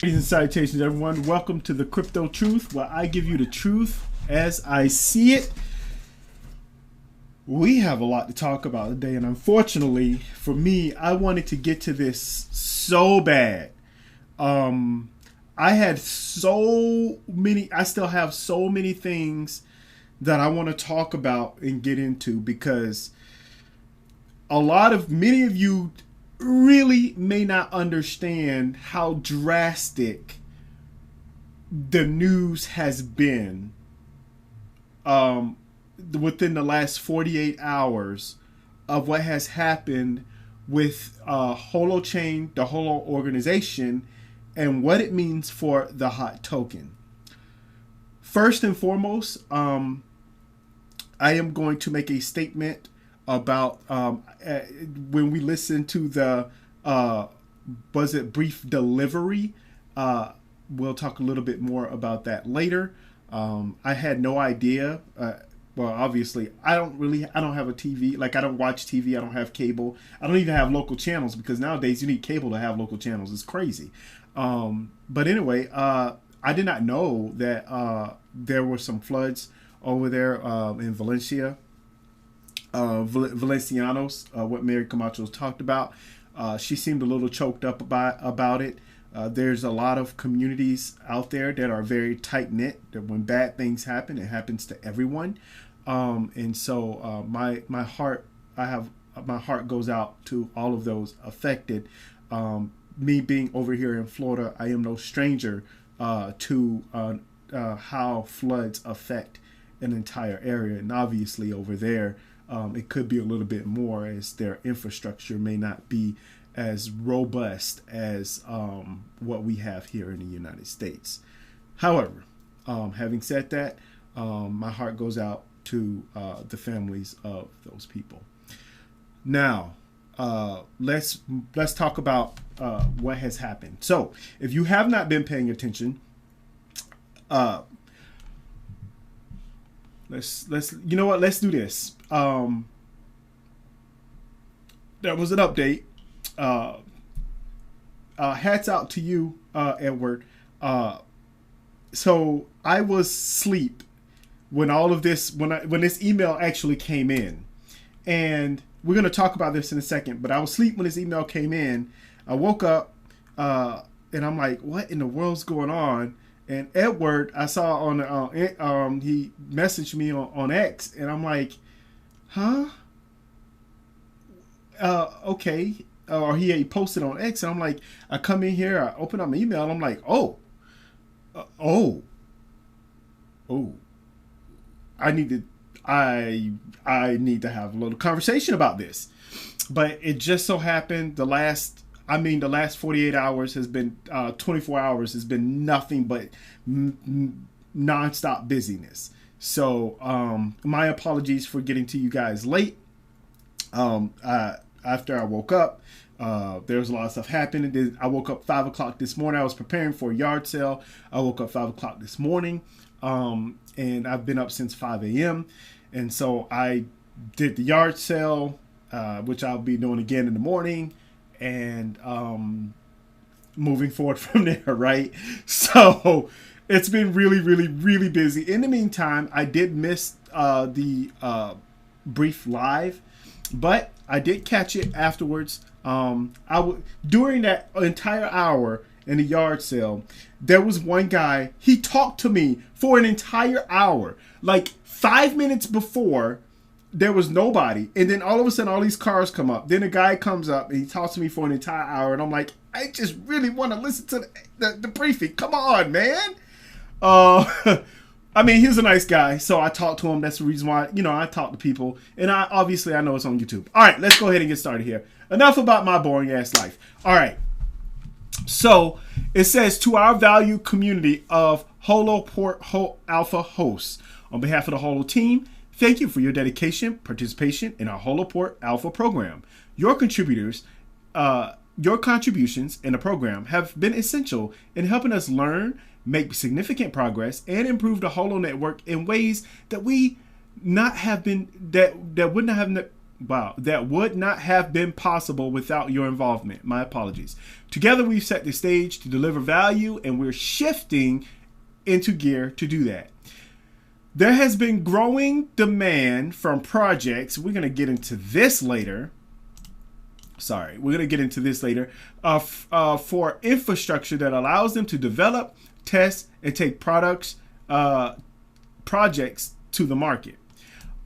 Greetings and salutations, everyone. Welcome to the Crypto Truth, where I give you the truth as I see it. We have a lot to talk about today, and unfortunately, for me, I wanted to get to this so bad. Um, I had so many, I still have so many things that I want to talk about and get into because many of you really may not understand how drastic the news has been um, within the last 48 hours of what has happened with Holochain, the Holo organization, and what it means for the hot token. First and foremost, I am going to make a statement about when we listen to the was it brief delivery. We'll talk a little bit more about that later. I had no idea. Well, obviously, I don't have a TV. Like, I don't watch TV. I don't have cable. I don't even have local channels because nowadays you need cable to have local channels. It's crazy. But anyway, I did not know that there were some floods over there in Valencia. Valencianos, what Mary Camacho talked about. She seemed a little choked up about it. There's a lot of communities out there that are very tight knit. That when bad things happen, it happens to everyone. And so my heart, my heart goes out to all of those affected. Me being over here in Florida, I am no stranger to how floods affect an entire area, and obviously over there, it could be a little bit more as their infrastructure may not be as robust as what we have here in the United States. However, having said that, my heart goes out to the families of those people. Now, let's talk about what has happened. So, if you have not been paying attention, let's you know what? Let's do this. There was an update. Hats out to you, Edward. So I was asleep when all of this when this email actually came in, and we're gonna talk about this in a second. But I was asleep when this email came in. I woke up, and I'm like, "What in the world's going on?" And Edward, I saw on he messaged me on X, and I'm like, "Huh? Okay." Or he posted on X, and I'm like, I come in here, I open up my email, and I'm like, uh, oh, oh, I need to, I need to have a little conversation about this. But it just so happened the last 48 hours has been 24 hours has been nothing but nonstop busyness. So my apologies for getting to you guys late. After I woke up, there was a lot of stuff happening. I woke up 5 o'clock this morning. I was preparing for a yard sale. I woke up 5 o'clock this morning, and I've been up since 5 a.m. And so I did the yard sale, which I'll be doing again in the morning, and moving forward from there, right? So it's been really, really, really busy. In the meantime, I did miss the brief live, but I did catch it afterwards. During that entire hour in the yard sale, there was one guy. He talked to me for an entire hour. Like 5 minutes before, there was nobody, and then all of a sudden, all these cars come up. Then a guy comes up and he talks to me for an entire hour, and I'm like, I just really want to listen to the briefing. Come on, man. I mean, he's a nice guy, so I talked to him. That's the reason why, I talk to people. And I know it's on YouTube. All right, let's go ahead and get started here. Enough about my boring ass life. All right. So it says, to our valued community of Holo Port Alpha hosts, on behalf of the Holo team, thank you for your dedication, participation in our Holo Port Alpha program. Your contributions in the program have been essential in helping us learn, make significant progress, and improve the Holo network in ways that we not have been that would not have Wow, that would not have been possible without your involvement. My apologies. Together, we've set the stage to deliver value, and we're shifting into gear to do that. There has been growing demand from projects. We're going to get into this later. Sorry, we're going to get into this later. For infrastructure that allows them to develop, test, and take projects to the market.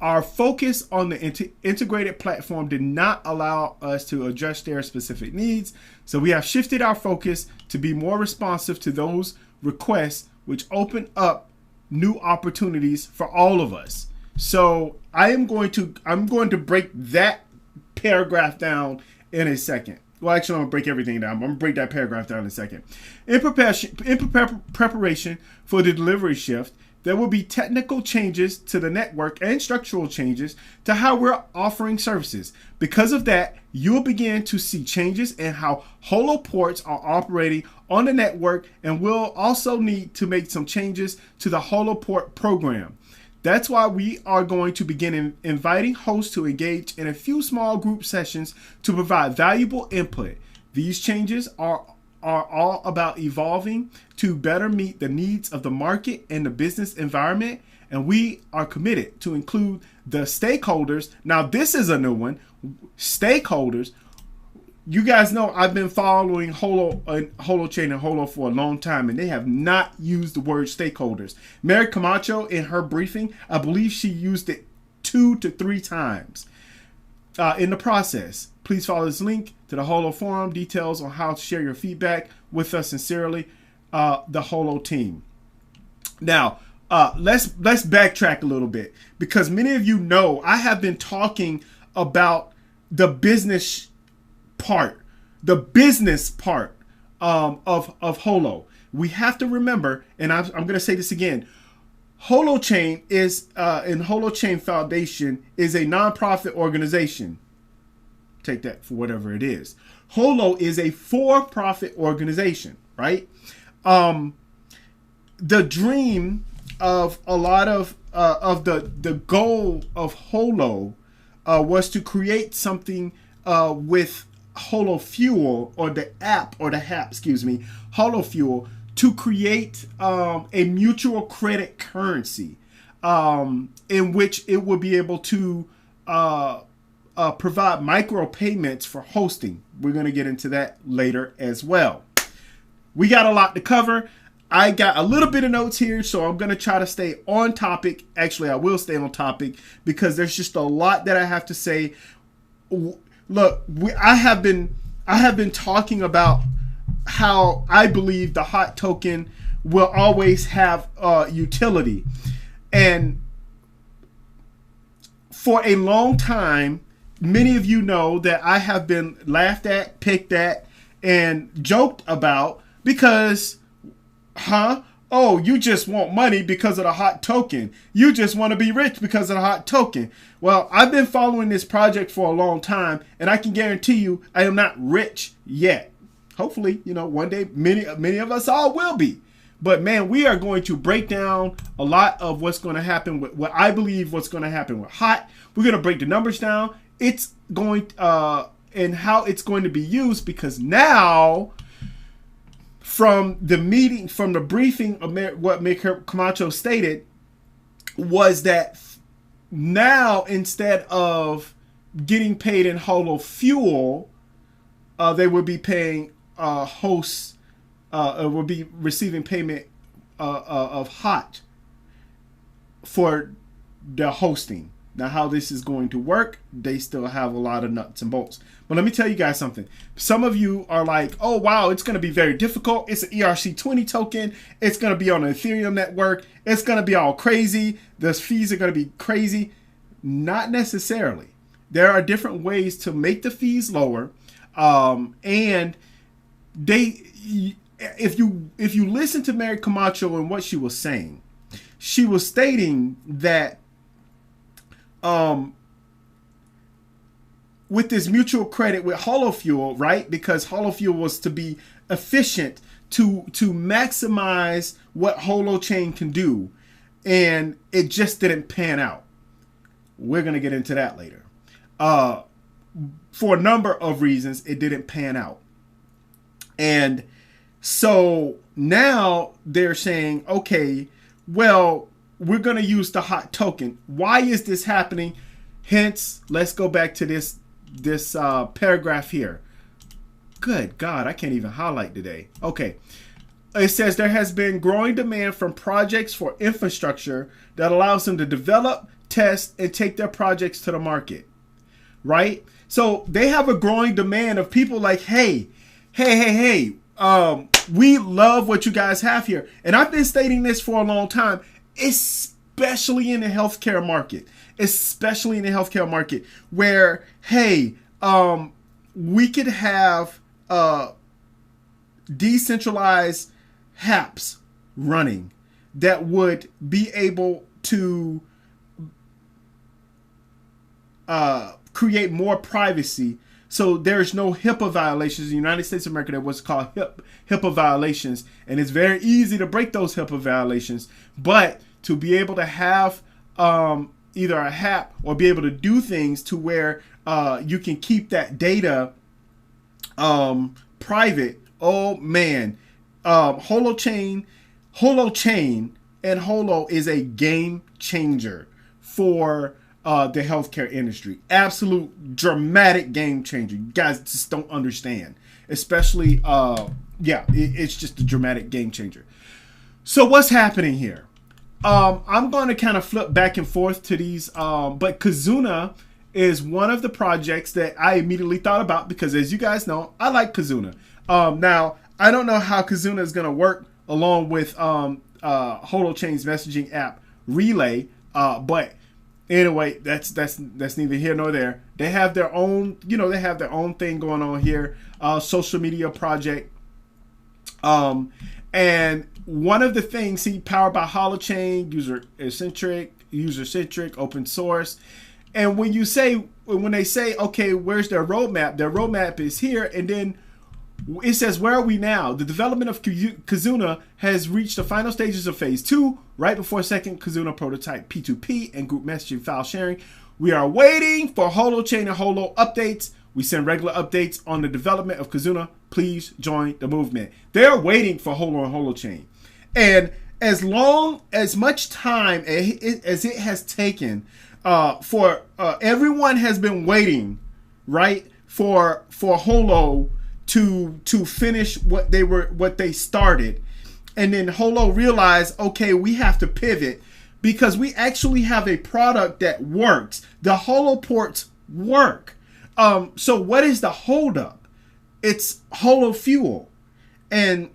Our focus on the integrated platform did not allow us to address their specific needs, so we have shifted our focus to be more responsive to those requests, which open up new opportunities for all of us. So I'm going to break that paragraph down in a second. Well, actually, I'm going to break everything down. I'm going to break that paragraph down in a second. In preparation for the delivery shift, there will be technical changes to the network and structural changes to how we're offering services. Because of that, you'll begin to see changes in how Holo ports are operating on the network, and we'll also need to make some changes to the Holo port program. That's why we are going to begin inviting hosts to engage in a few small group sessions to provide valuable input. These changes are all about evolving to better meet the needs of the market and the business environment, and we are committed to include the stakeholders. Now, this is a new one. Stakeholders. You guys know I've been following Holochain and Holo for a long time, and they have not used the word stakeholders. Mary Camacho, in her briefing, I believe she used it 2 to 3 times in the process. Please follow this link to the Holo forum. Details on how to share your feedback with us. Sincerely, the Holo team. Now, let's backtrack a little bit, because many of you know I have been talking about the business part of Holo. We have to remember, and I'm going to say this again. Holochain is and Holochain Foundation is a nonprofit organization. Take that for whatever it is. Holo is a for-profit organization, right? The dream of a lot of the goal of Holo was to create something with Holo Fuel, or the app, or the HAP, excuse me, Holo Fuel, to create a mutual credit currency in which it would be able to provide micro payments for hosting. We're going to get into that later as well. We got a lot to cover. I got a little bit of notes here, so I'm going to try to stay on topic. Actually, I will stay on topic because there's just a lot that I have to say. Look, I have been talking about how I believe the HOT token will always have utility. And for a long time, many of you know that I have been laughed at, picked at, and joked about because, oh, you just want money because of the HOT token. You just want to be rich because of the HOT token. Well, I've been following this project for a long time, and I can guarantee you I am not rich yet. Hopefully, one day many of us all will be. But man, we are going to break down a lot of what's going to happen with what I believe what's going to happen with HOT. We're going to break the numbers down. It's going and how it's going to be used, because now from the meeting, from the briefing of what Mayor Camacho stated was that now instead of getting paid in Holo Fuel, they would be paying hosts, will be receiving payment of HOT for the hosting. Now, how this is going to work, they still have a lot of nuts and bolts. But let me tell you guys something. Some of you are like, oh, wow, it's going to be very difficult. It's an ERC20 token. It's going to be on an Ethereum network. It's going to be all crazy. The fees are going to be crazy. Not necessarily. There are different ways to make the fees lower. And if you listen to Mary Camacho and what she was saying, she was stating that with this mutual credit with Holo Fuel, right? Because Holo Fuel was to be efficient to maximize what Holochain can do, and it just didn't pan out. We're going to get into that later. Uh, for a number of reasons, it didn't pan out. And so now they're saying, okay, well, we're going to use the hot token. Why is this happening? Hence, let's go back to this paragraph here. Good God, I can't even highlight today. Okay. It says there has been growing demand from projects for infrastructure that allows them to develop, test, and take their projects to the market. Right? So they have a growing demand of people like, hey, we love what you guys have here. And I've been stating this for a long time, especially in the healthcare market. Especially in the healthcare market where, hey, we could have decentralized apps running that would be able to create more privacy. So there's no HIPAA violations in the United States of America. That what's called HIPAA violations. And it's very easy to break those HIPAA violations. But to be able to have either a app or be able to do things to where you can keep that data private. Oh, man. Holochain and Holo is a game changer for the healthcare industry. Absolute dramatic game changer. You guys just don't understand. Especially, it's just a dramatic game changer. So what's happening here? I'm going to kind of flip back and forth to these, but Kizuna is one of the projects that I immediately thought about because, as you guys know, I like Kizuna. Now, I don't know how Kizuna is going to work along with Holochain's messaging app Relay, but anyway, that's neither here nor there. They have their own, thing going on here, social media project, and one of the things powered by Holochain, user-centric, open source. And when they say, okay, where's their roadmap? Their roadmap is here, and then it says, where are we now? The development of Kizuna has reached the final stages of phase 2, right before second Kizuna prototype P2P and group messaging file sharing. We are waiting for Holochain and Holo updates. We send regular updates on the development of Kizuna. Please join the movement. They're waiting for Holo and Holochain. And as much time as it has taken for everyone has been waiting, right, for Holo to finish what they started, and then Holo realized, okay, we have to pivot because we actually have a product that works. The Holo ports work. So what is the holdup? It's Holo Fuel, and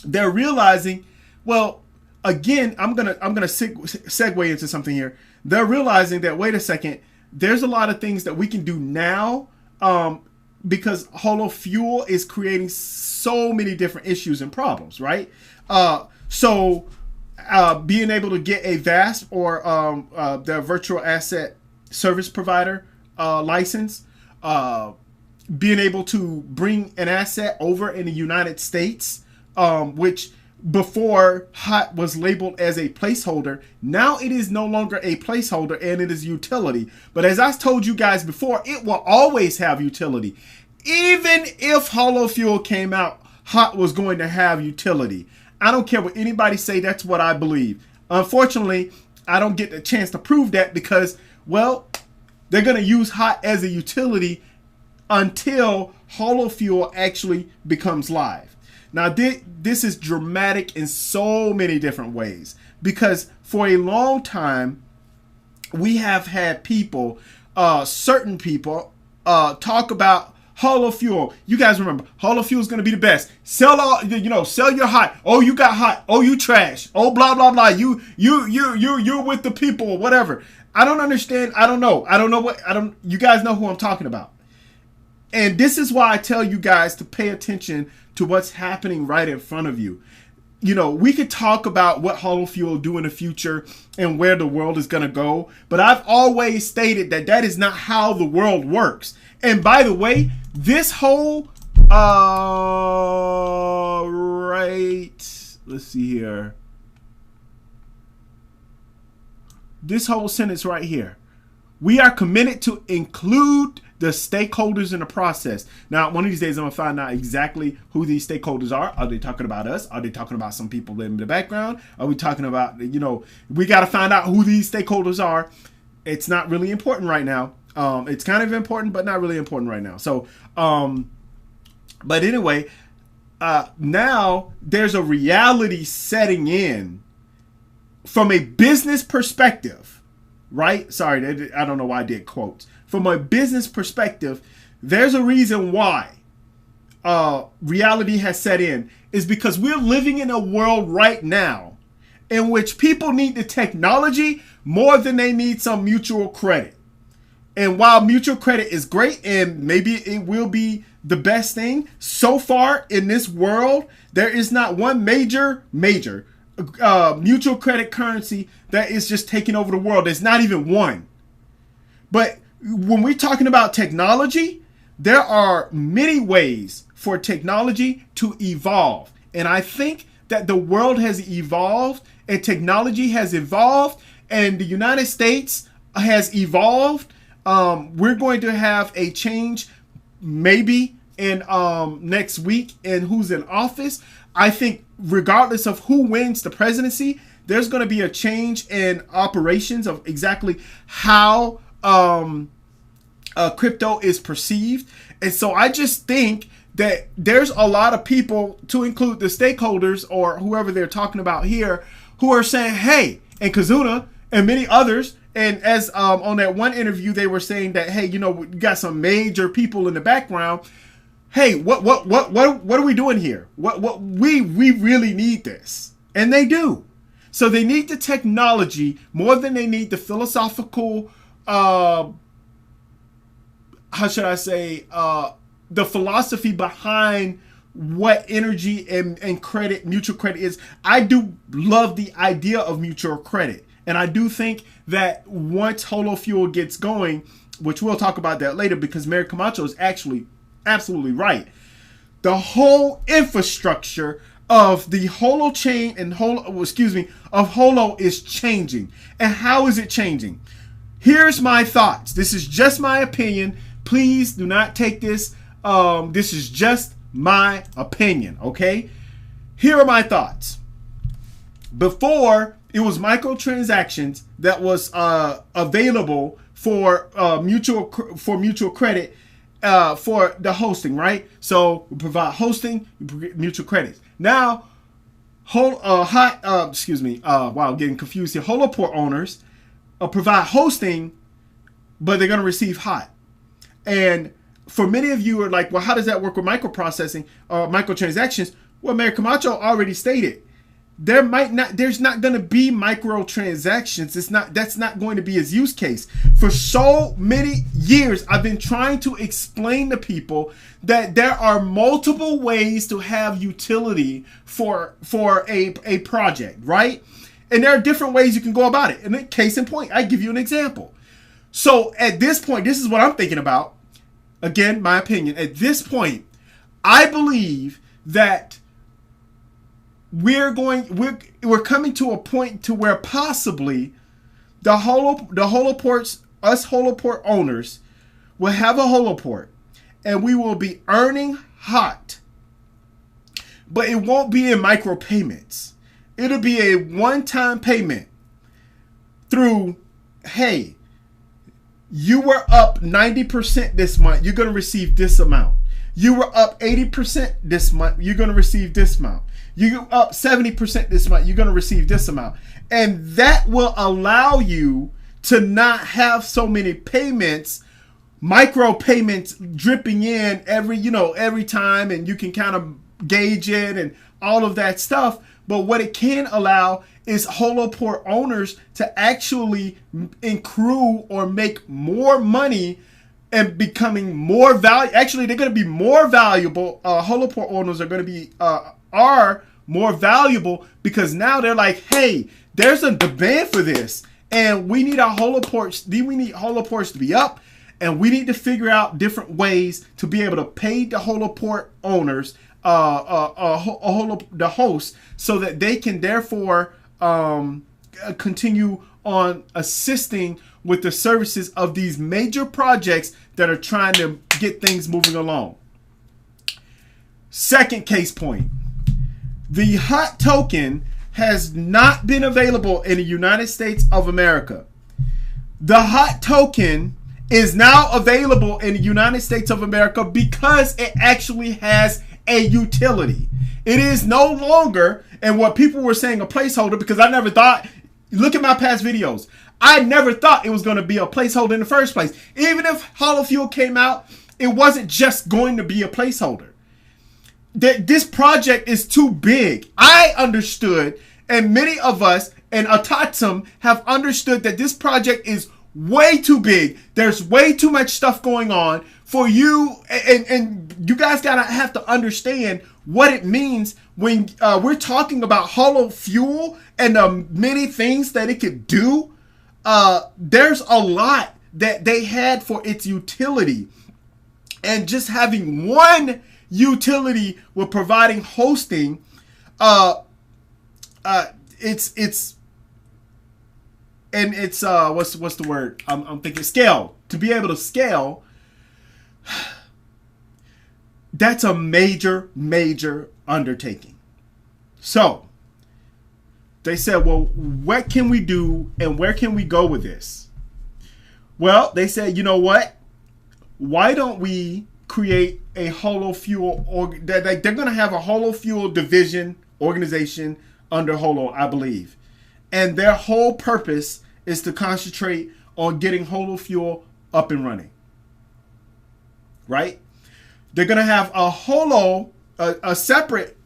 they're realizing, well, again, I'm gonna segue into something here. They're realizing that, wait a second, there's a lot of things that we can do now, because Holo Fuel is creating so many different issues and problems, right? So being able to get a VASP or the virtual asset service provider license, being able to bring an asset over in the United States, which before HOT was labeled as a placeholder. Now it is no longer a placeholder and it is utility. But as I told you guys before, it will always have utility. Even if Holo Fuel came out, HOT was going to have utility. I don't care what anybody say, that's what I believe. Unfortunately, I don't get the chance to prove that because, well, they're going to use HOT as a utility until Holo Fuel actually becomes live. Now, this is dramatic in so many different ways because for a long time, we have had people, certain people, talk about Holo Fuel. You guys remember, Holo Fuel is going to be the best. Sell your HOT. Oh, you got HOT. Oh, you trash. Oh, blah, blah, blah. You're with the people or whatever. I don't understand. I don't know. You guys know who I'm talking about. And this is why I tell you guys to pay attention to what's happening right in front of you. We could talk about what Holo Fuel will do in the future and where the world is going to go. But I've always stated that is not how the world works. And by the way, this whole, let's see here. This whole sentence right here. We are committed to include the stakeholders in the process. Now, one of these days, I'm going to find out exactly who these stakeholders are. Are they talking about us? Are they talking about some people in the background? Are we talking about, we got to find out who these stakeholders are. It's not really important right now. It's kind of important, but not really important right now. So, but anyway, now there's a reality setting in from a business perspective, right? Sorry, I don't know why I did quotes. From a business perspective, there's a reason why reality has set in, is because we're living in a world right now in which people need the technology more than they need some mutual credit. And while mutual credit is great and maybe it will be the best thing, so far in this world, there is not one major mutual credit currency that is just taking over the world. There's not even one. But when we're talking about technology, there are many ways for technology to evolve. And I think that the world has evolved and technology has evolved and the United States has evolved. We're going to have a change maybe in next week in who's in office. I think regardless of who wins the presidency, there's going to be a change in operations of exactly how crypto is perceived. And so I just think that there's a lot of people, to include the stakeholders or whoever they're talking about here, who are saying, hey, and Kizuna and many others, and as on that one interview, they were saying that, hey, we got some major people in the background. Hey, what are we doing here? We really need this. And they do. So they need the technology more than they need the philosophical, how should I say, the philosophy behind what energy and credit, mutual credit is. I do love the idea of mutual credit. And I do think that once Holo Fuel gets going, which we'll talk about that later because Mary Camacho is actually absolutely right. The whole infrastructure of the Holochain and of Holo is changing. And how is it changing? Here's my thoughts. This is just my opinion. Please do not take this. This is just my opinion, okay? Here are my thoughts. Before, it was microtransactions that was available for mutual credit for the hosting, right? So we provide hosting, mutual credits. Now, I'm getting confused here. Holoport owners provide hosting, but they're going to receive HOT. And for many of you are like, well, how does that work with microprocessing or microtransactions? Well, Mary Camacho already stated, there's not going to be microtransactions. That's not going to be his use case. For so many years, I've been trying to explain to people that there are multiple ways to have utility for a project, right? And there are different ways you can go about it. And then, case in point, I give you an example. So at this point, this is what I'm thinking about. Again, my opinion. At this point, I believe that we're coming to a point to where possibly the Holoports, us Holoport owners, will have a Holoport, and we will be earning HOT, but it won't be in micropayments. It'll be a one-time payment through, hey, you were up 90% this month, you're going to receive this amount. You were up 80% this month, you're going to receive this amount. You're up 70% this month, you're going to receive this amount. And that will allow you to not have so many payments, micro payments dripping in every time, and you can kind of gauge it and all of that stuff. But what it can allow is Holoport owners to actually accrue or make more money and becoming more valuable. Actually, they're going to be more valuable. Holoport owners are going to be are more valuable because now they're like, hey, there's a demand for this, and we need our Holoports. We need Holoports to be up, and we need to figure out different ways to be able to pay the Holoport owners, the host, so that they can therefore continue on assisting with the services of these major projects that are trying to get things moving along. Second case point. The HOT token has not been available in the United States of America. The HOT token is now available in the United States of America because it actually has a utility. It is no longer, and what people were saying, a placeholder, because I never thought, look at my past videos, I never thought it was going to be a placeholder in the first place. Even if Holo Fuel came out, it wasn't just going to be a placeholder. This project is too big. I understood, and many of us and Atatsum have understood that this project is way too big. There's way too much stuff going on for you, and you guys gotta have to understand what it means when we're talking about Holo Fuel and the many things that it could do. There's a lot that they had for its utility, and just having one utility with providing hosting, it's what's the word? I'm thinking scale. To be able to scale, that's a major undertaking. So they said, well, what can we do and where can we go with this? Well, they said, you know what? Why don't we create a Holo Fuel, they're going to have a Holo Fuel division organization under Holo, I believe. And their whole purpose is to concentrate on getting Holo Fuel up and running. Right? They're going to have a Holo, a separate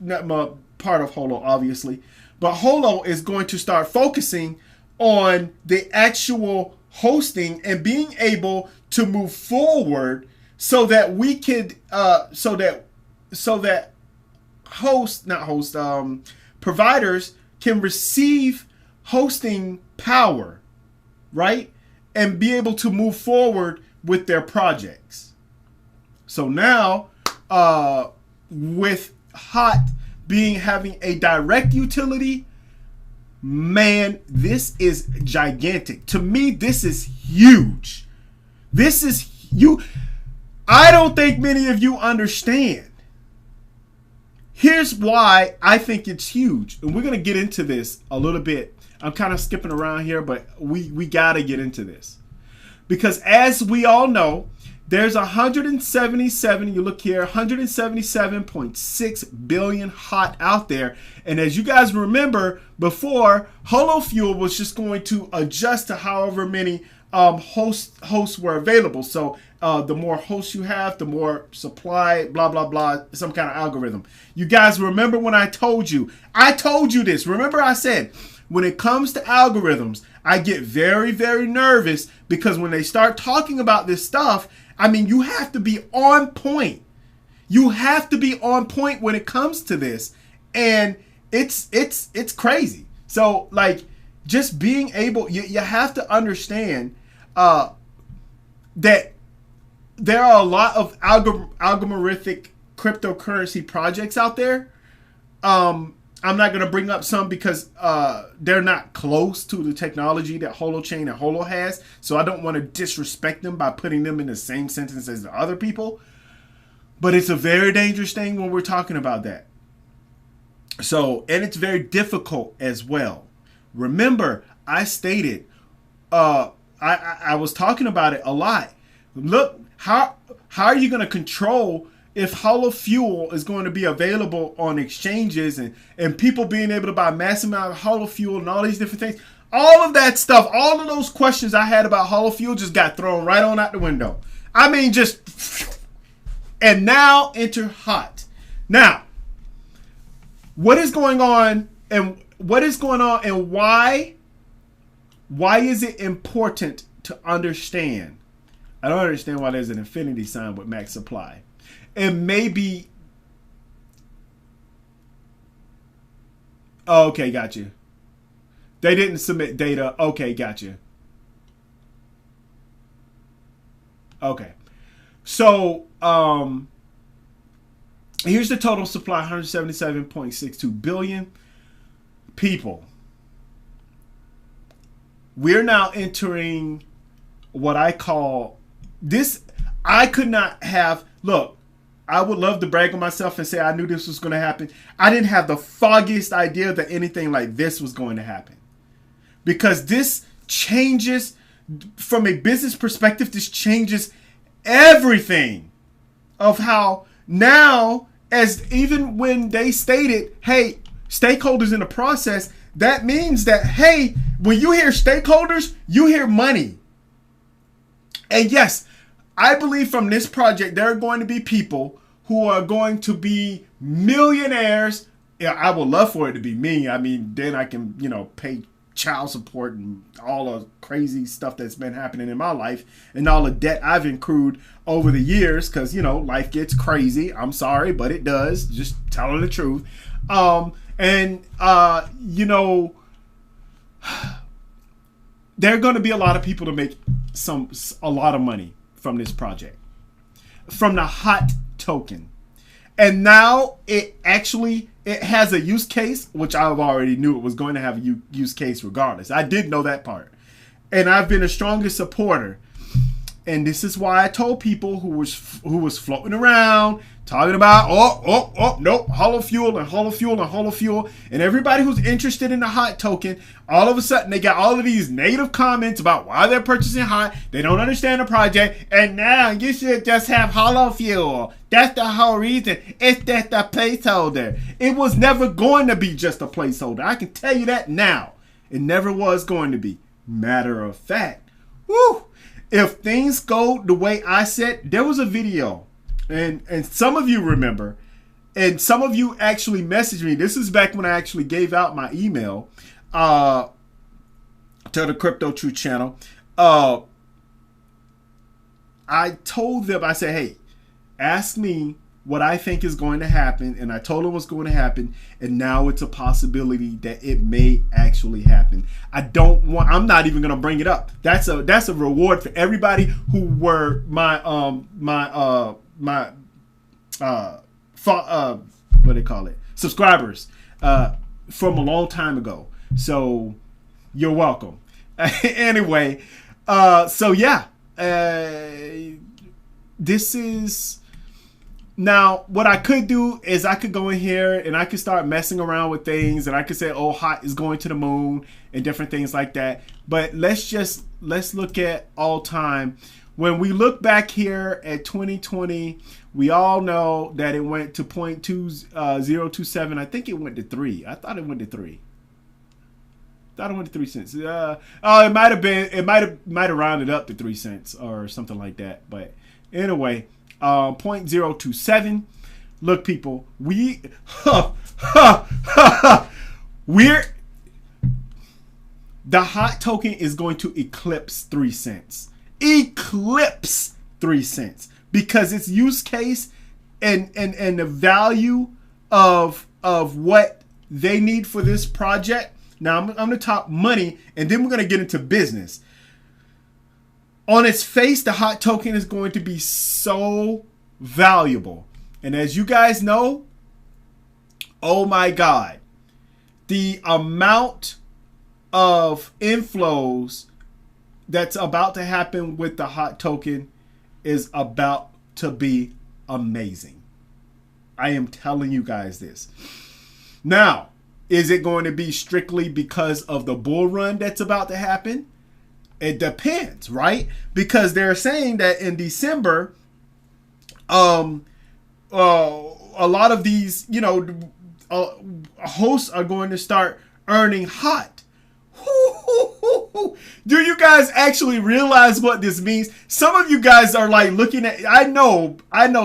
part of Holo, obviously. But Holo is going to start focusing on the actual hosting and being able to move forward so that we could, so that providers can receive hosting power, right? And be able to move forward with their projects. So now, with HOT having a direct utility, man, this is gigantic. To me, this is huge. This is I don't think many of you understand. Here's why I think it's huge. And we're going to get into this a little bit. I'm kind of skipping around here, but we got to get into this. Because as we all know, there's 177, you look here, 177.6 billion HOT out there. And as you guys remember, before, Holo Fuel was just going to adjust to however many hosts were available. So the more hosts you have, the more supply, blah, blah, blah, some kind of algorithm. You guys remember when I told you this. Remember I said, when it comes to algorithms, I get very, very nervous because when they start talking about this stuff, I mean, you have to be on point. You have to be on point when it comes to this. And it's crazy. So like just being able, you have to understand that there are a lot of algorithmic cryptocurrency projects out there. I'm not going to bring up some because they're not close to the technology that Holochain and Holo has. So I don't want to disrespect them by putting them in the same sentence as the other people. But it's a very dangerous thing when we're talking about that. So, and it's very difficult as well. Remember, I stated, I was talking about it a lot. Look, how are you going to control if Holo Fuel is going to be available on exchanges and people being able to buy massive amount of Holo Fuel and all these different things? All of that stuff, all of those questions I had about Holo Fuel just got thrown right on out the window. I mean, just, and now enter HOT. Now, what is going on and why is it important to understand? I don't understand why there's an infinity sign with max supply. And maybe, oh, okay, got you. They didn't submit data. Okay, got you. Okay. So, here's the total supply, 177.62 billion people. we're now entering what I call this. I could not have, look, I would love to brag on myself and say I knew this was going to happen. I didn't have the foggiest idea that anything like this was going to happen. Because this changes, from a business perspective, this changes everything of how now, as even when they stated, hey, stakeholders in the process, that means that, hey, when you hear stakeholders, you hear money. And yes, I believe from this project, there are going to be people who are going to be millionaires. Yeah, I would love for it to be me. I mean, then I can, pay child support and all the crazy stuff that's been happening in my life and all the debt I've accrued over the years because, life gets crazy. I'm sorry, but it does. Just telling the truth. There are going to be a lot of people to make a lot of money from this project, from the HOT token. And now it has a use case, which I already knew it was going to have a use case regardless. I did know that part. And I've been a strongest supporter. And this is why I told people who was floating around talking about, nope, Holo Fuel and Holo Fuel and Holo Fuel. And everybody who's interested in the HOT token, all of a sudden they got all of these negative comments about why they're purchasing HOT. They don't understand the project. And now you should just have Holo Fuel. That's the whole reason. It's just a placeholder. It was never going to be just a placeholder. I can tell you that now. It never was going to be. Matter of fact, if things go the way I said, there was a video, and some of you remember, and some of you actually messaged me. This is back when I actually gave out my email to the Crypto Truth channel. I told them, I said, hey, ask me what I think is going to happen, and I told them what's going to happen, and now it's a possibility that it may actually happen. I'm not even going to bring it up. That's a reward for everybody who were my what do they call it, subscribers from a long time ago. So you're welcome. Anyway, this is. Now, what I could do is I could go in here and I could start messing around with things, and I could say, oh, HOT is going to the moon and different things like that. But let's look at all time. When we look back here at 2020, we all know that it went to 0.2027. I think it went to 3. I thought it went to 3. Thought it went to 3 cents. It might have been. It might have rounded up to 3 cents or something like that. But anyway. 0.027. Look, people, we're the HOT token is going to eclipse 3 cents. Eclipse 3 cents because its use case and the value of what they need for this project. Now I'm going to talk money, and then we're going to get into business. On its face, the HOT token is going to be so valuable. And as you guys know, oh my God, the amount of inflows that's about to happen with the HOT token is about to be amazing. I am telling you guys this. Now, is it going to be strictly because of the bull run that's about to happen? It depends, right? Because they're saying that in December, a lot of these, hosts are going to start earning HOT. Do you guys actually realize what this means? Some of you guys are like looking at. I know.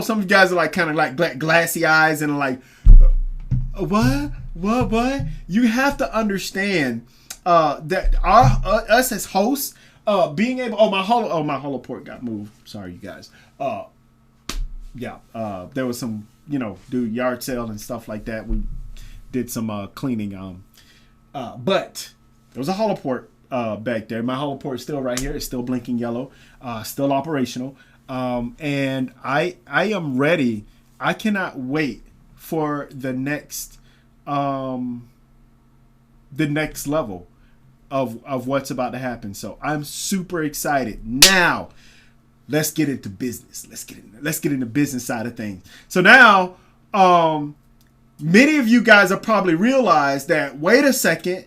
Some of you guys are like kind of like glassy eyes and like, what? You have to understand that us as hosts. Being able, my Holo port got moved. Sorry, you guys. There was some, do yard sale and stuff like that. We did some cleaning. But there was a Holo port back there. My Holo port is still right here. It's still blinking yellow. Still operational. And I am ready. I cannot wait for the next level. of what's about to happen. So I'm super excited. Now, let's get into business. Let's get into business side of things. So now, many of you guys have probably realized that, wait a second,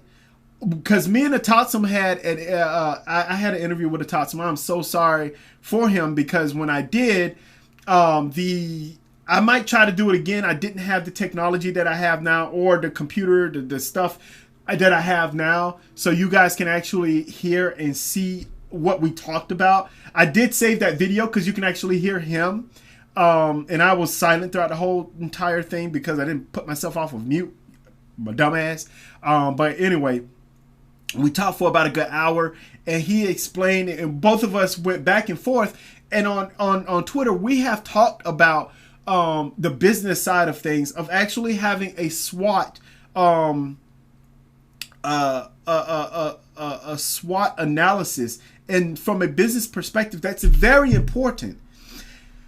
because me and Atatsum had I had an interview with Atatsum. I'm so sorry for him, because when I did, I might try to do it again. I didn't have the technology that I have now, or the computer, the stuff that I have now, so you guys can actually hear and see what we talked about. I did save that video because you can actually hear him. And I was silent throughout the whole entire thing because I didn't put myself off of mute. My dumbass. But anyway, we talked for about a good hour, and he explained, and both of us went back and forth. And on Twitter, we have talked about the business side of things, of actually having a SWOT, a SWOT analysis. And from a business perspective, that's very important.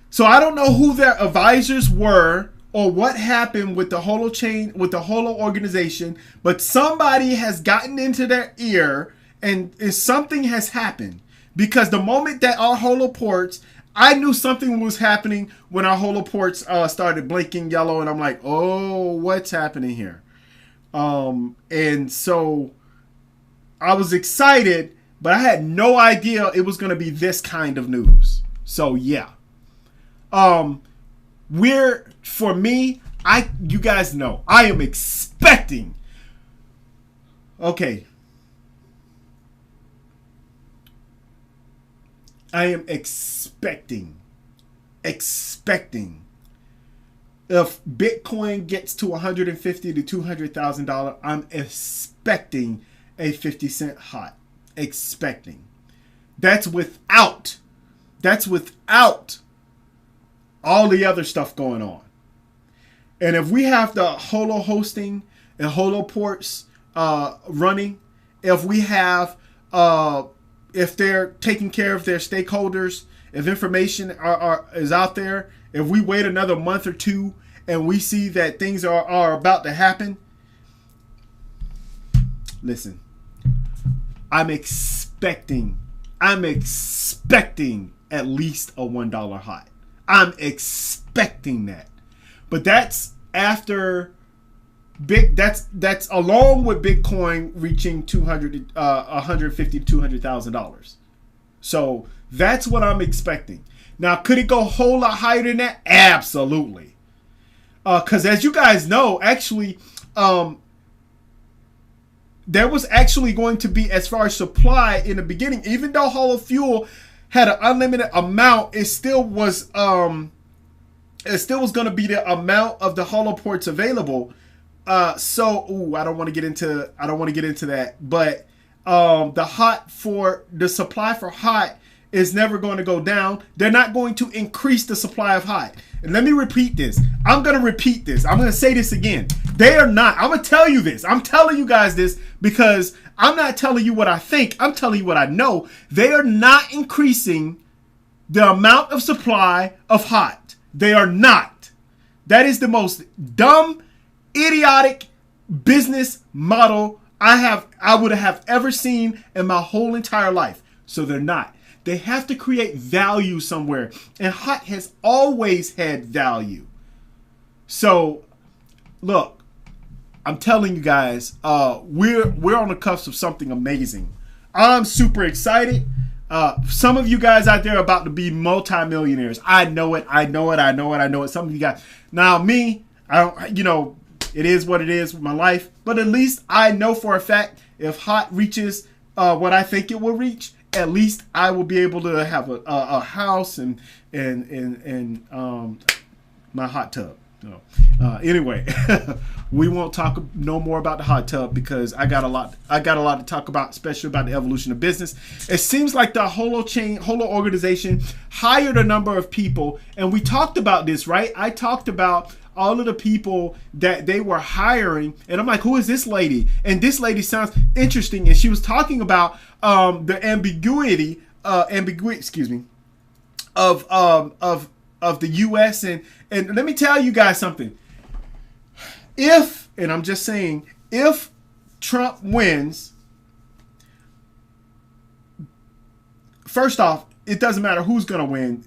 So I don't know who their advisors were or what happened with the Holochain, with the Holo organization, but somebody has gotten into their ear, and something has happened. Because the moment that our Holo ports, I knew something was happening when our Holo ports started blinking yellow, and I'm like, oh, what's happening here? And so I was excited, but I had no idea it was going to be this kind of news. So yeah. For me, you guys know, I am expecting. Okay. I am expecting if Bitcoin gets to $150,000 to $200,000, I'm expecting a 50-cent hot. Expecting. That's without all the other stuff going on. And if we have the Holo hosting and Holo ports running, if we have if they're taking care of their stakeholders, if information is out there, if we wait another month or two and we see that things are about to happen, listen, I'm expecting at least a $1 hot. I'm expecting that. But that's after that's along with Bitcoin reaching $150,000 to $200,000. So that's what I'm expecting. Now, could it go a whole lot higher than that? Absolutely. Because as you guys know, actually, there was actually going to be, as far as supply in the beginning, even though Holo Fuel had an unlimited amount, it still was going to be the amount of the Holo ports available. I don't want to get into that, but the supply for hot is never going to go down. They're not going to increase the supply of hot. And let me repeat this. I'm going to repeat this. I'm going to say this again. They are not. I'm going to tell you this. I'm telling you guys this because I'm not telling you what I think. I'm telling you what I know. They are not increasing the amount of supply of hot. They are not. That is the most dumb, idiotic business model I would have ever seen in my whole entire life. So they're not. They have to create value somewhere, and hot has always had value. So look, I'm telling you guys, we're on the cusp of something amazing. I'm super excited. Some of you guys out there are about to be multimillionaires. I know it. Some of you guys. Now me, it is what it is with my life. But at least I know for a fact if hot reaches what I think it will reach, at least I will be able to have a house and my hot tub. So, anyway, we won't talk no more about the hot tub because I got a lot to talk about, especially about the evolution of business. It seems like the Holo organization hired a number of people, and we talked about this, right? I talked about all of the people that they were hiring, and I'm like, who is this lady? And this lady sounds interesting, and she was talking about the ambiguity, of the U.S. and let me tell you guys something. If Trump wins, first off, it doesn't matter who's going to win.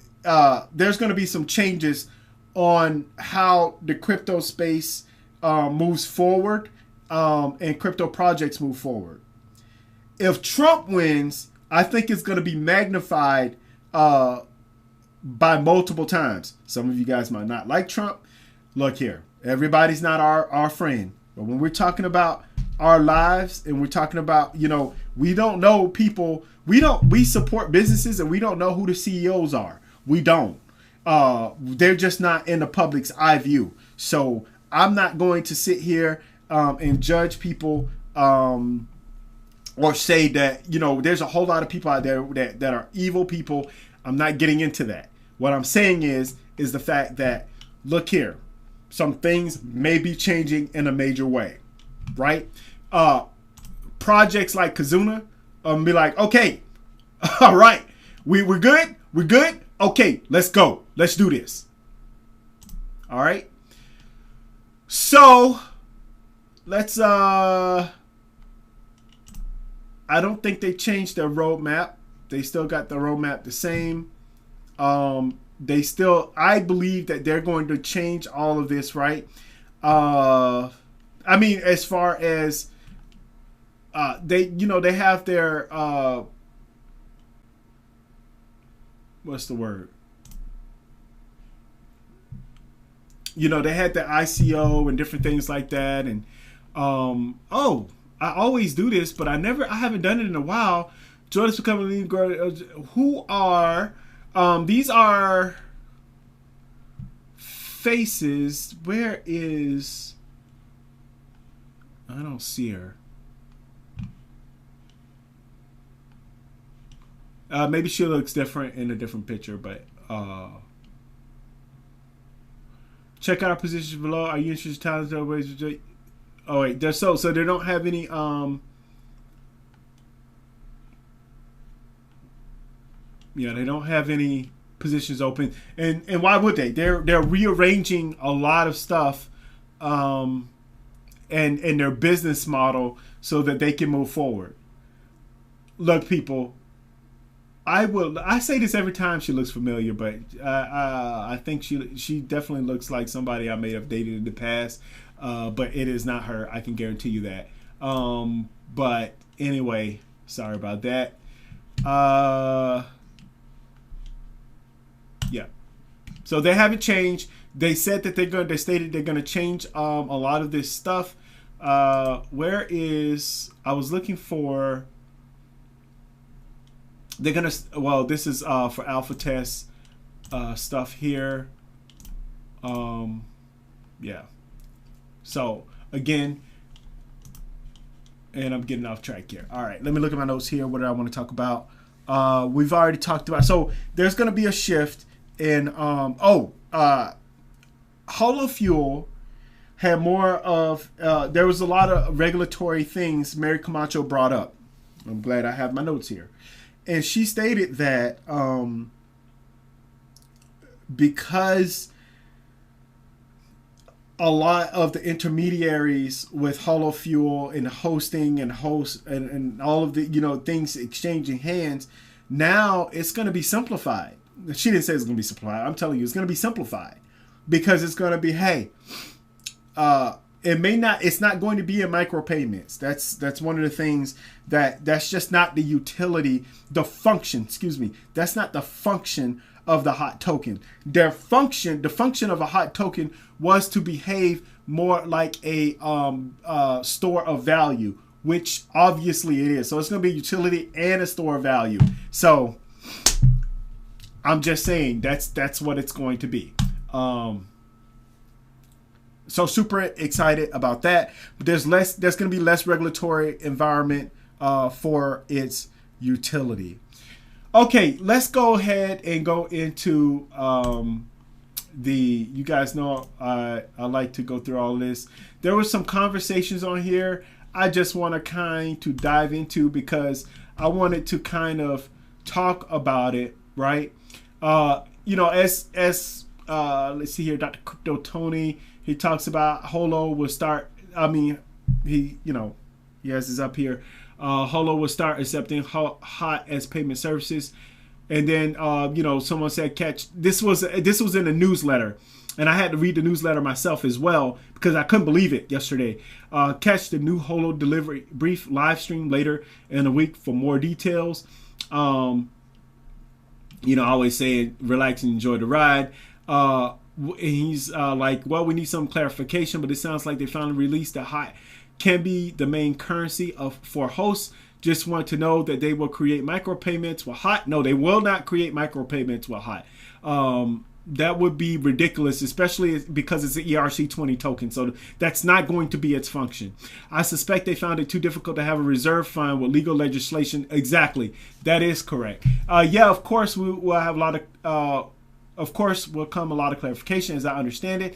There's going to be some changes on how the crypto space moves forward and crypto projects move forward. If Trump wins, I think it's going to be magnified by multiple times. Some of you guys might not like Trump. Look here, everybody's not our friend. But when we're talking about our lives and we're talking about, we don't know people. We support businesses and we don't know who the CEOs are. We don't. They're just not in the public's eye view. So I'm not going to sit here and judge people or say that, there's a whole lot of people out there that are evil people. I'm not getting into that. What I'm saying is the fact that, look here, some things may be changing in a major way, right? Projects like Kizuna be like, okay, all right, we're good. We're good. Okay, let's go. Let's do this. All right. So let's I don't think they changed their roadmap. They still got the roadmap the same. I believe that they're going to change all of this, right? I mean, as far as they have their what's the word? They had the ICO and different things like that. And I always do this, but I haven't done it in a while. Jordan's becoming a lead girl. Who are these are faces. Where is, I don't see her. Maybe she looks different in a different picture, but check out our positions below. Are you interested in talented ways? Oh wait, so they don't have any they don't have any positions open, and why would they? They're rearranging a lot of stuff, and their business model so that they can move forward. Look, people. I say this every time she looks familiar, but I think she definitely looks like somebody I may have dated in the past, but it is not her. I can guarantee you that. But anyway, sorry about that. Yeah. So they haven't changed. They said that they stated they're gonna change a lot of this stuff. Where is, I was looking for. They're gonna, well, this is for alpha test stuff here. Yeah. So again, and I'm getting off track here. All right, let me look at my notes here. What do I want to talk about? We've already talked about. So there's gonna be a shift in. Holo Fuel had more of. There was a lot of regulatory things Mary Camacho brought up. I'm glad I have my notes here. And she stated that because a lot of the intermediaries with Holo Fuel and hosting and all of the things exchanging hands, now it's going to be simplified. She didn't say it's going to be simplified. I'm telling you, it's going to be simplified because it's going to be, hey, it's not going to be in micropayments. That's one of the things that's just not the utility, the function, that's not the function of the hot token. The function of a hot token was to behave more like a store of value, which obviously it is. So it's going to be utility and a store of value. So I'm just saying that's what it's going to be. So super excited about that. But there's going to be less regulatory environment for its utility. Okay, let's go ahead and go into you guys know I like to go through all this. There was some conversations on here I just want to dive into because I wanted to kind of talk about it, right? As let's see here, Dr. Crypto Tony, he talks about Holo will start. I mean, he has this up here. Holo will start accepting HOT as payment services. And then someone said catch this was in a newsletter, and I had to read the newsletter myself as well because I couldn't believe it yesterday. Catch the new Holo delivery brief live stream later in the week for more details. I always say relax and enjoy the ride. He's like, well, we need some clarification, but it sounds like they finally released that HOT can be the main currency for hosts. Just want to know that they will create micropayments with HOT. No, they will not create micropayments with HOT. That would be ridiculous, especially because it's an ERC20 token. So that's not going to be its function. I suspect they found it too difficult to have a reserve fund with legal legislation. Exactly. That is correct. Of course, we will have a lot of course, will come a lot of clarification as I understand it.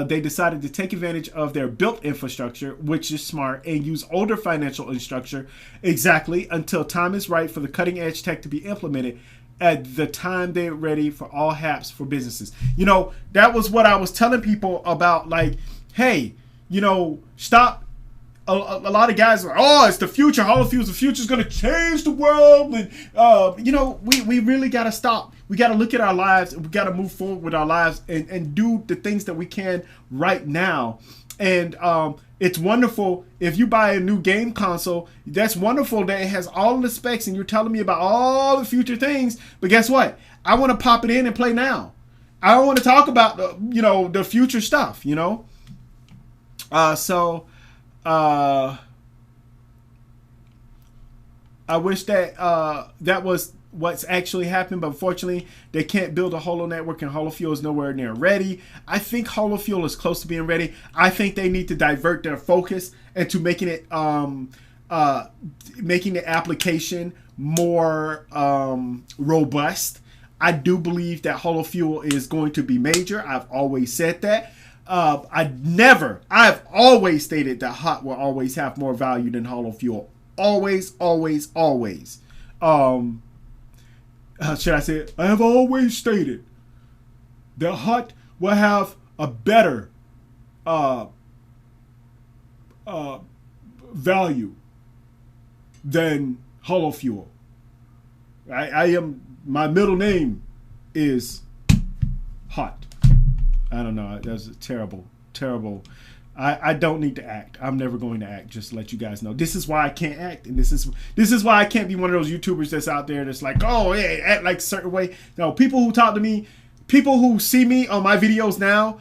They decided to take advantage of their built infrastructure, which is smart, and use older financial infrastructure exactly until time is right for the cutting edge tech to be implemented at the time they're ready for all apps for businesses. That was what I was telling people about, like, hey, stop. A lot of guys are, oh, it's the future. Holofuel's the future is going to change the world. And, we really got to stop. We got to look at our lives. We got to move forward with our lives and do the things that we can right now. And it's wonderful if you buy a new game console. That's wonderful that it has all the specs and you're telling me about all the future things. But guess what? I want to pop it in and play now. I don't want to talk about the future stuff. I wish that that was what's actually happened, but unfortunately they can't build a Holo network and Holofuel is nowhere near ready. I think Holofuel is close to being ready. I think they need to divert their focus into making the application more robust. I do believe that Holofuel is going to be major. I've always said that. I've always stated that HOT will always have more value than Holofuel. Always, always, always. Should I say it? I have always stated that HOT will have a better value than Holofuel. My middle name is HOT. I don't know. That's terrible. I don't need to act. I'm never going to act. Just to let you guys know. This is why I can't act, and this is why I can't be one of those YouTubers that's out there that's like, oh yeah, act like a certain way. No, people who talk to me, people who see me on my videos now,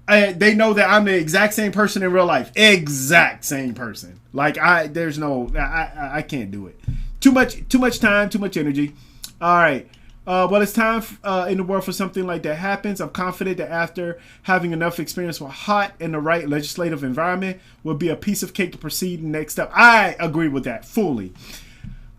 they know that I'm the exact same person in real life. Exact same person. Like I can't do it. Too much time, too much energy. All right. Well, it's time in the world for something like that happens. I'm confident that after having enough experience with HOT in the right legislative environment will be a piece of cake to proceed next step. I agree with that fully.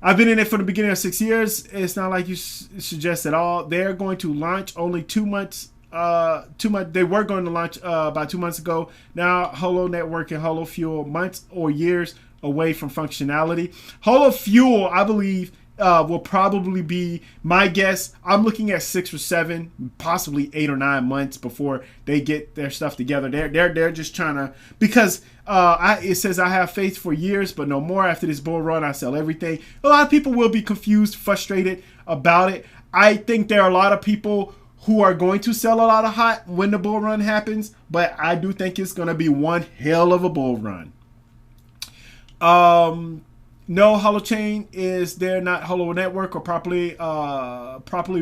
I've been in it for the beginning of 6 years. It's not like you suggest at all. They're going to launch only 2 months. They were going to launch about 2 months ago. Now Holo Network and Holofuel months or years away from functionality. Holofuel, I believe, will probably be, my guess, I'm looking at 6 or 7, possibly 8 or 9 months before they get their stuff together. They're just trying to, because it says I have faith for years, but no more. After this bull run, I sell everything. A lot of people will be confused, frustrated about it. I think there are a lot of people who are going to sell a lot of HOT when the bull run happens, but I do think it's going to be one hell of a bull run. No, Holochain is there not Holo network or properly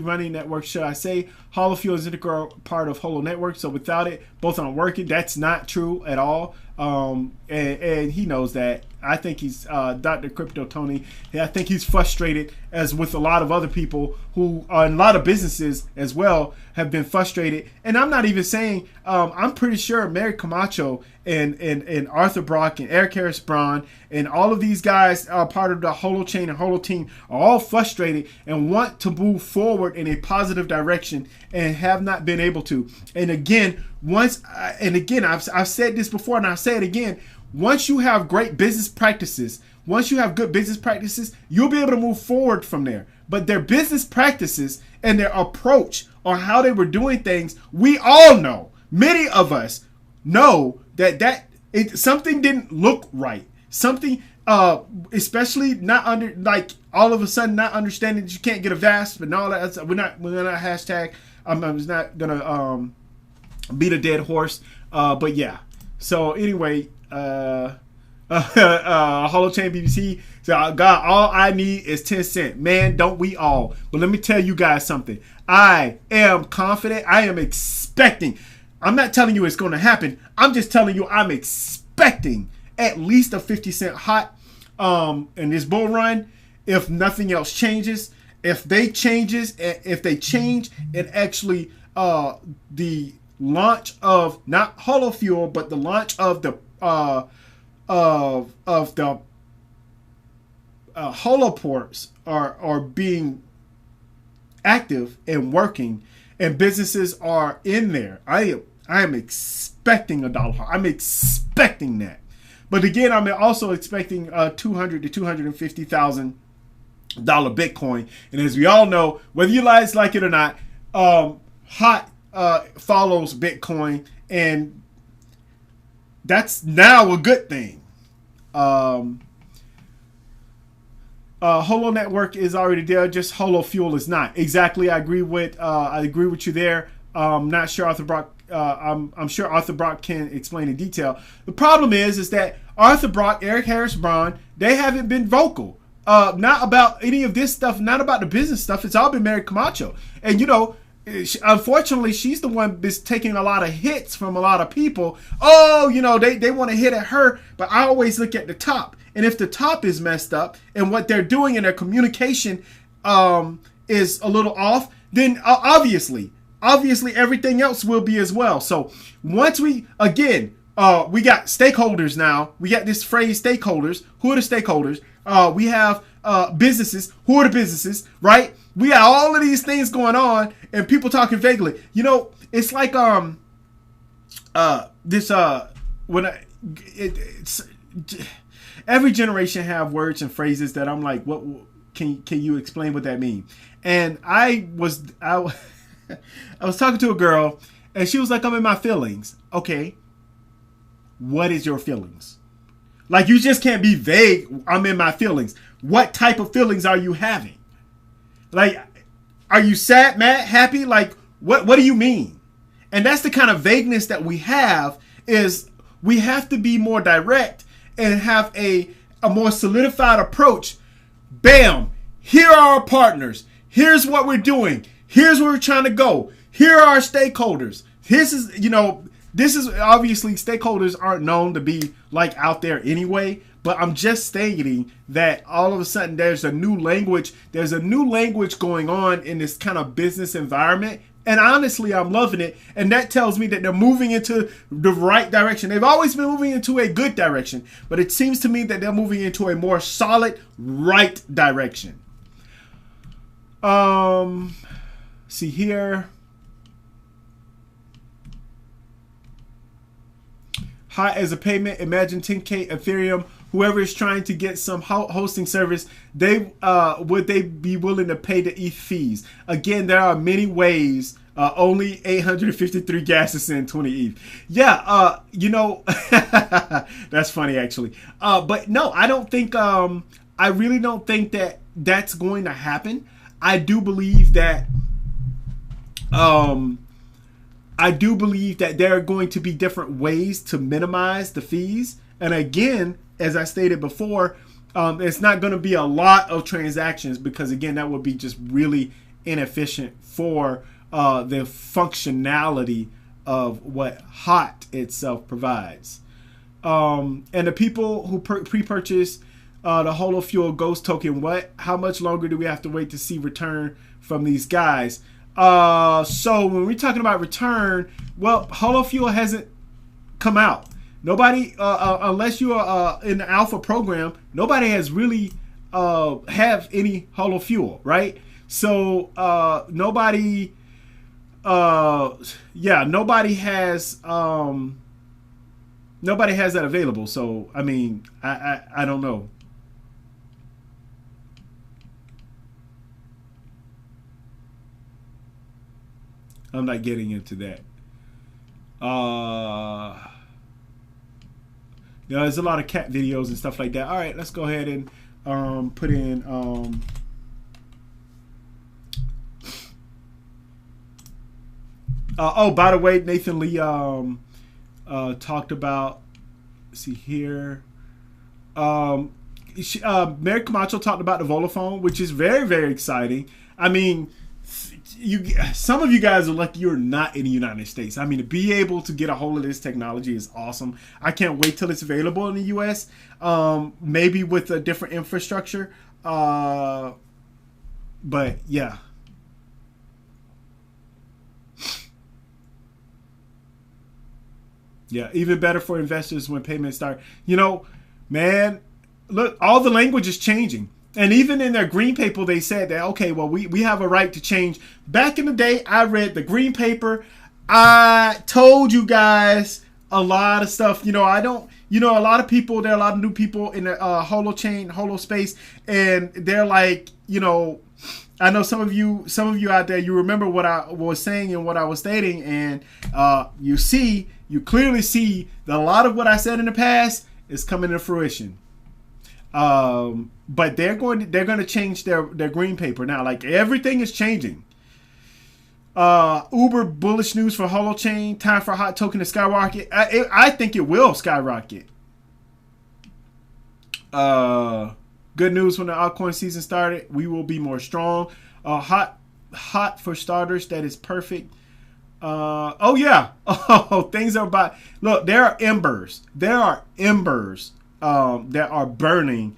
running network, should I say. Holofuel is an integral part of Holo network, so without it, both aren't working. That's not true at all. And he knows that. I think he's Dr. Crypto Tony. I think he's frustrated, as with a lot of other people who are in a lot of businesses as well have been frustrated. And I'm not even saying, I'm pretty sure Mary Camacho and Arthur Brock and Eric Harris Braun and all of these guys are part of the Holochain and Holo team are all frustrated and want to move forward in a positive direction and have not been able to. And again, I've said this before and I'll say it again. Once you have great business practices, once you have good business practices, you'll be able to move forward from there. But their business practices and their approach on how they were doing things, we all know, many of us know that something didn't look right. Something, especially not under like all of a sudden not understanding that you can't get a vest, but all that. We're not hashtag. I'm just not gonna beat a dead horse. But yeah. So anyway, Holochain BBC. So God, all I need is 10 cents. Man, don't we all? But let me tell you guys something. I am confident. I am expecting. I'm not telling you it's going to happen. I'm just telling you I'm expecting at least a 50-cent hot in this bull run. If nothing else changes, if they change and actually the launch of not Holo Fuel, but the launch of the the holoports are being active and working, and businesses are in there. I am expecting $1. I'm expecting that, but again, I'm also expecting $200,000 to $250,000 Bitcoin. And as we all know, whether you guys like it or not, HOT follows Bitcoin, and that's now a good thing. Holo Network is already there. Just Holo Fuel is not. Exactly. I agree with you there. Not sure Arthur Brock. I'm sure Arthur Brock can explain in detail. The problem is that Arthur Brock, Eric Harris Braun, they haven't been vocal. Not about any of this stuff. Not about the business stuff. It's all been Mary Camacho. And unfortunately, she's the one that's taking a lot of hits from a lot of people. Oh, they want to hit at her, but I always look at the top. And if the top is messed up and what they're doing in their communication is a little off, then obviously everything else will be as well. So once we got stakeholders now. We got this phrase stakeholders. Who are the stakeholders? We have businesses. Who are the businesses, right? We got all of these things going on and people talking vaguely. It's like every generation have words and phrases that I'm like, what can you explain what that means? And I was talking to a girl and she was like, I'm in my feelings. Okay. What is your feelings? Like, you just can't be vague. I'm in my feelings. What type of feelings are you having? Like, are you sad, mad, happy? Like, what do you mean? And that's the kind of vagueness that we have. Is we have to be more direct and have a more solidified approach. Bam! Here are our partners. Here's what we're doing. Here's where we're trying to go. Here are our stakeholders. This is obviously stakeholders aren't known to be like out there anyway, but I'm just stating that all of a sudden there's a new language going on in this kind of business environment. And honestly, I'm loving it. And that tells me that they're moving into the right direction. They've always been moving into a good direction, but it seems to me that they're moving into a more solid right direction. See here. HOT as a payment. Imagine 10K Ethereum. Whoever is trying to get some hosting service, would they be willing to pay the ETH fees? Again, there are many ways. Only 853 gas to send 20 ETH. Yeah, that's funny actually. But no, I don't think. I really don't think that that's going to happen. I do believe that. There are going to be different ways to minimize the fees. And again, as I stated before, it's not going to be a lot of transactions because, again, that would be just really inefficient for the functionality of what HOT itself provides. And the people who pre-purchase the Holo Fuel Ghost token, how much longer do we have to wait to see return from these guys? So when we're talking about return, well, Holo Fuel hasn't come out. Nobody, unless you are in the alpha program, nobody has really have any Holo Fuel, right? So nobody has that available. So I mean, I don't know. I'm not getting into that. There's a lot of cat videos and stuff like that. All right, let's go ahead and put in. Oh, by the way, Nathan Lee talked about. Let's see here. Mary Camacho talked about the Vodafone, which is very, very exciting. I mean, some of you guys are lucky you're not in the United States. I mean, to be able to get a hold of this technology is awesome. I can't wait till it's available in the US. Maybe with a different infrastructure. But yeah. Yeah, even better for investors when payments start. You know, man, look, all the language is changing. And even in their green paper, they said that, okay, well, we have a right to change. Back in the day, I read the green paper. I told you guys a lot of stuff. You know, I don't, you know, a lot of people, there are a lot of new people in the Holochain, Holo space. And they're like, you know, I know some of you out there, you remember what I was saying and what I was stating. And you clearly see that a lot of what I said in the past is coming to fruition. But they're going to change their green paper now. Like, everything is changing. Uber bullish news for Holochain. Time for hot token to skyrocket. I think it will skyrocket. Good news when the altcoin season started. We will be more strong. Hot for starters. That is perfect. Oh yeah. Oh, things are about. Look, there are embers. There are embers that are burning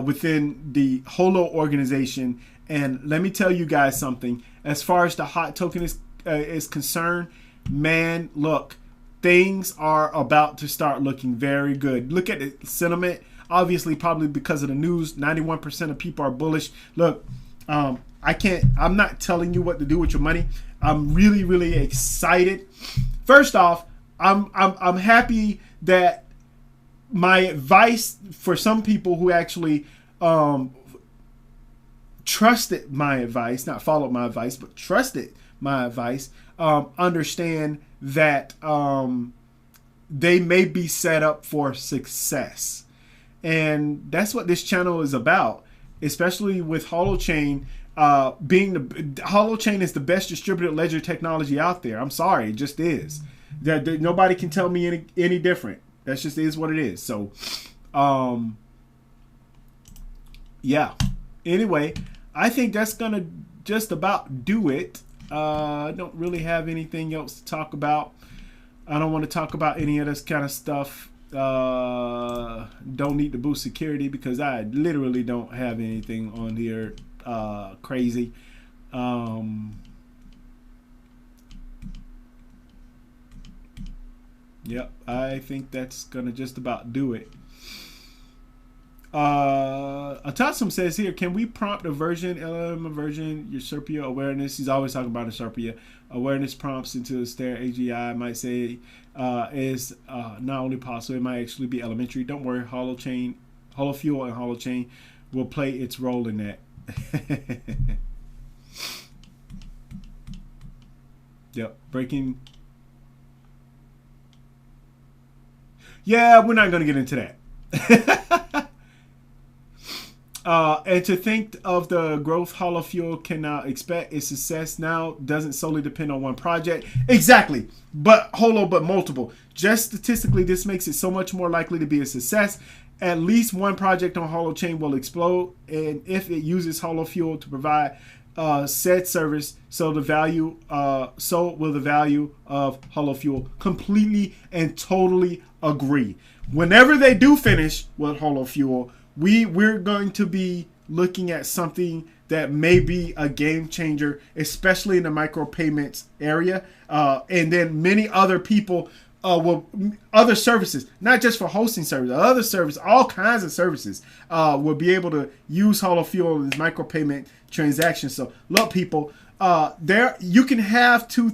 within the Holo organization. And let me tell you guys something. As far as the hot token is concerned, man, look, things are about to start looking very good. Look at the sentiment. Obviously, probably because of the news, 91% of people are bullish. Look, I'm not telling you what to do with your money. I'm really, really excited. First off, I'm happy that my advice for some people who actually trusted my advice, not followed my advice, but trusted my advice, understand that they may be set up for success. And that's what this channel is about, especially with Holochain. Holochain is the best distributed ledger technology out there. I'm sorry, it just is. Nobody can tell me any different. That just is what it is. So, yeah. Anyway, I think that's gonna just about do it. I don't really have anything else to talk about. I don't want to talk about any of this kind of stuff. Don't need to boost security because I literally don't have anything on here crazy. Yep, I think that's gonna just about do it. Atassum says here, can we prompt a version, LLM version, Usurpia awareness? He's always talking about Usurpia awareness prompts into the stare. AGI might say is not only possible, it might actually be elementary. Don't worry, Holochain, Holofuel and Holochain will play its role in that. Yep, breaking. Yeah, we're not going to get into that. And to think of the growth Holofuel can now expect its success now doesn't solely depend on one project. Exactly. But multiple. Just statistically, this makes it so much more likely to be a success. At least one project on Holochain will explode, and if it uses Holofuel to provide said service, so will the value of Holofuel. Completely and totally agree. Whenever they do finish with Holofuel, we're going to be looking at something that may be a game changer, especially in the micropayments area, and then many other people other services, not just for hosting services, other services, all kinds of services will be able to use Holofuel in micropayment transactions. So look, people, you can have two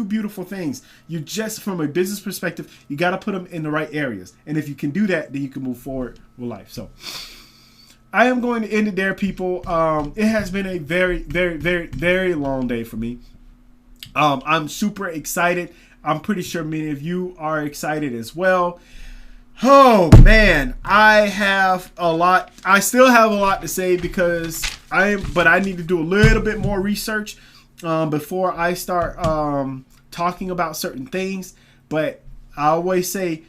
beautiful things. You just, from a business perspective, you got to put them in the right areas, and if you can do that, then you can move forward with life. So I am going to end it there, people. It has been a very, very, very, very long day for me. I'm super excited. I'm pretty sure many of you are excited as well. Oh man, I have a lot. I still have a lot to say because but I need to do a little bit more research before I start talking about certain things. But I always say,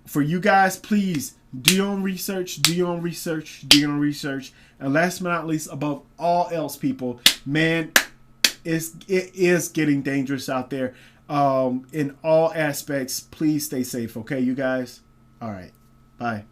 for you guys, please do your own research, do your own research, do your own research. And last but not least, above all else, people, man, it is getting dangerous out there. In all aspects, please stay safe, okay, you guys? All right. Bye.